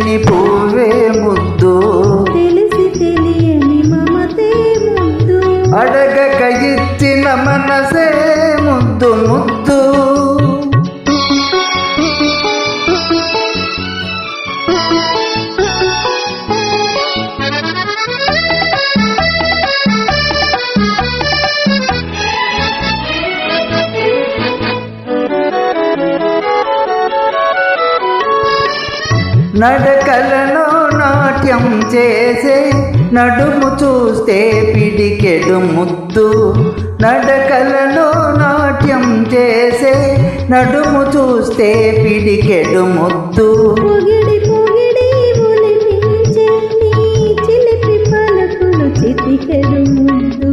విరియని పువ్వే ముద్దు, తెలిసి తెలియని మమతే ముద్దు, అడగక ఇచ్చిన మనసే ముద్దు ముద్దు. నడకలను నాట్యం చేసే నడుము చూస్తే పిడికెడు ముద్దు, నడకలను నాట్యం చేసే నడుము చూస్తే పిడికెడు ముద్దు. పొగిడి పొగిడి ఒలిపించే నీ చిలిపి పలుకులు చిటికెడు ముద్దు,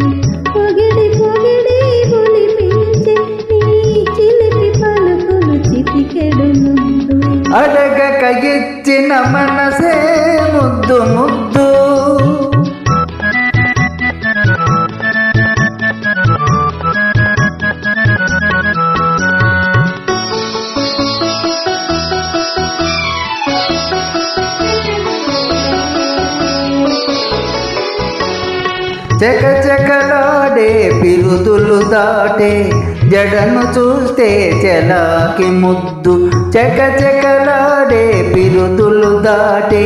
పొగిడి పొగిడి ఒలిపించే నీ చిలిపి పలుకులు చిటికెడు ముద్దు, అడగక ఇచ్చిన మనసే ముద్దు ముద్దు. చకచకలాడే పిరుదులు దాటే జడను చూస్తే చెలాకి ముద్దు, చకచకలాడే పిరుదులు దాటే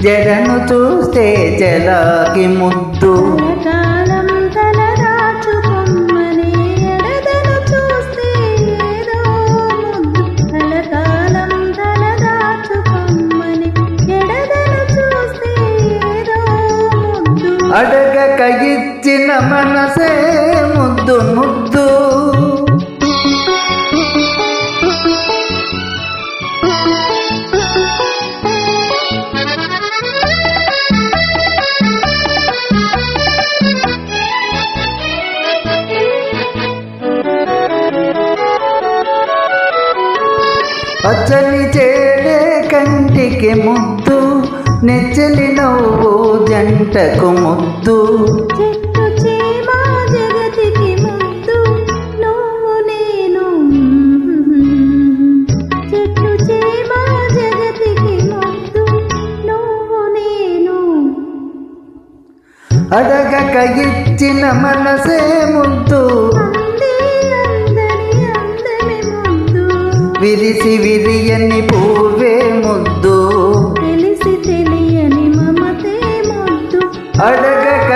జడను చూస్తే చెలాకి ముద్దు. కలకాలం తలదాచుకొమ్మని ఎడదను చూస్తే ఏదో ముద్దు, కలకాలం తలదాచుకొమ్మని ఎడదను చూస్తే ఏదో ముద్దు, అడగక ఇచ్చిన మనసే ముద్దు ముద్దు. పచ్చని చేడే కంటికి ముద్దు, నెచ్చలి నవ్వు జంటకు ముద్దు, చెట్టు చేమ జగతికి ముద్దు, నువ్వు నేను, చెట్టు చేమ జగతికి ముద్దు, నువ్వు నేను, అడగక ఇచ్చిన మనసే ముద్దు, అందే అందని అందమే ముద్దు, విరిసి విరియని పువ్వే ముద్దు, తెలిసి తెలియని మమతే ముద్దు, అడగక